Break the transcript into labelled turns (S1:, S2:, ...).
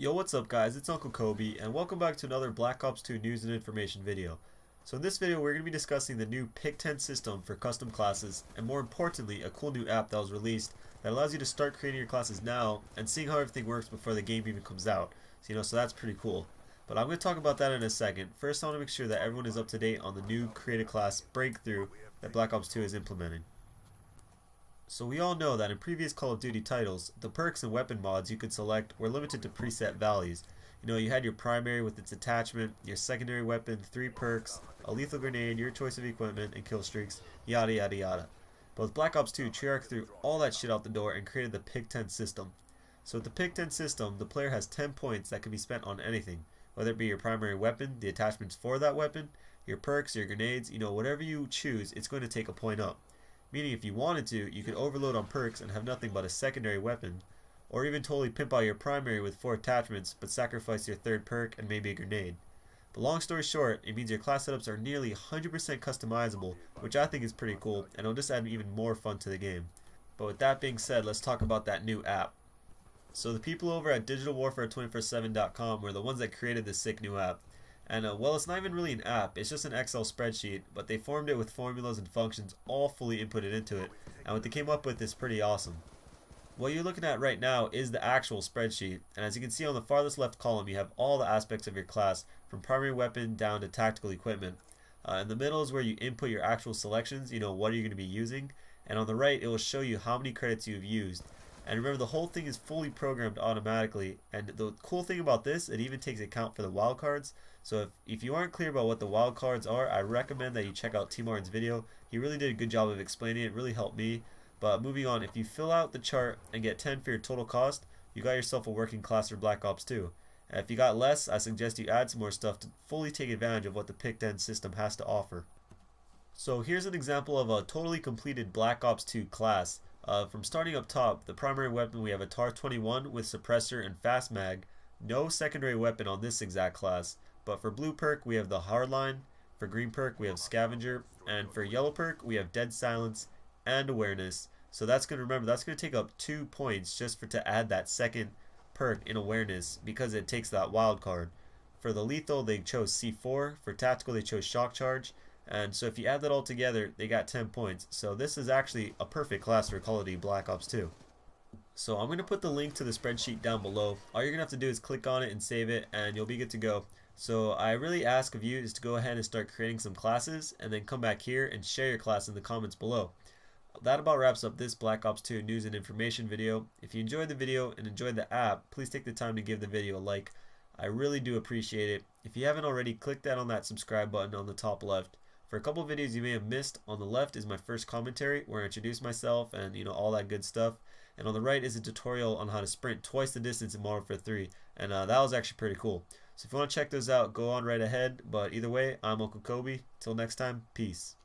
S1: Yo, what's up guys, it's Uncle Kobe, and welcome back to another Black Ops 2 news and information video. So in this video we're going to be discussing the new Pick 10 system for custom classes, and more importantly, a cool new app that was released that allows you to start creating your classes now and seeing how everything works before the game even comes out. So that's pretty cool. But I'm going to talk about that in a second. First I want to make sure that everyone is up to date on the new Create a Class breakthrough that Black Ops 2 is implementing. So we all know that in previous Call of Duty titles, the perks and weapon mods you could select were limited to preset values. You had your primary with its attachment, your secondary weapon, 3 perks, a lethal grenade, your choice of equipment, and kill streaks, yada yada yada. But with Black Ops 2, Treyarch threw all that shit out the door and created the Pick 10 system. So with the Pick 10 system, the player has 10 points that can be spent on anything, whether it be your primary weapon, the attachments for that weapon, your perks, your grenades, whatever you choose, it's going to take a point up. Meaning if you wanted to, you could overload on perks and have nothing but a secondary weapon, or even totally pimp out your primary with 4 attachments but sacrifice your 3rd perk and maybe a grenade. But long story short, it means your class setups are nearly 100% customizable, which I think is pretty cool, and it'll just add even more fun to the game. But with that being said, let's talk about that new app. So the people over at digitalwarfare247.com were the ones that created this sick new app. And well, it's not even really an app, it's just an Excel spreadsheet, but they formed it with formulas and functions all fully inputted into it, and what they came up with is pretty awesome. What you're looking at right now is the actual spreadsheet, and as you can see on the farthest left column, you have all the aspects of your class, from primary weapon down to tactical equipment. In the middle is where you input your actual selections, what are you going to be using, and on the right it will show you how many credits you've used. And remember, the whole thing is fully programmed automatically, and the cool thing about this, it even takes account for the wildcards. So if you aren't clear about what the wildcards are, I recommend that you check out T Martin's video. He really did a good job of explaining it, it really helped me. But moving on, if you fill out the chart and get 10 for your total cost, you got yourself a working class for Black Ops 2. And if you got less, I suggest you add some more stuff to fully take advantage of what the Pick 10 system has to offer. So here's an example of a totally completed Black Ops 2 class. From starting up top, the primary weapon, we have a TAR-21 with suppressor and fast mag. No secondary weapon on this exact class, but for blue perk we have the hardline, for green perk we have scavenger, and for yellow perk we have dead silence and awareness. So that's going to take up 2 points just to add that second perk in awareness, because it takes that wild card. For the lethal they chose C4, for tactical they chose shock charge. And so if you add that all together, they got 10 points. So this is actually a perfect class for Call of Duty Black Ops 2. So I'm going to put the link to the spreadsheet down below. All you're going to have to do is click on it and save it, and you'll be good to go. So I really ask of you is to go ahead and start creating some classes, and then come back here and share your class in the comments below. That about wraps up this Black Ops 2 news and information video. If you enjoyed the video and enjoyed the app, please take the time to give the video a like. I really do appreciate it. If you haven't already, click that on that subscribe button on the top left. For a couple of videos you may have missed, on the left is my first commentary where I introduce myself and all that good stuff. And on the right is a tutorial on how to sprint twice the distance in Modern Warfare 3. And that was actually pretty cool. So if you want to check those out, go on right ahead. But either way, I'm Uncle Kobe. Till next time, peace.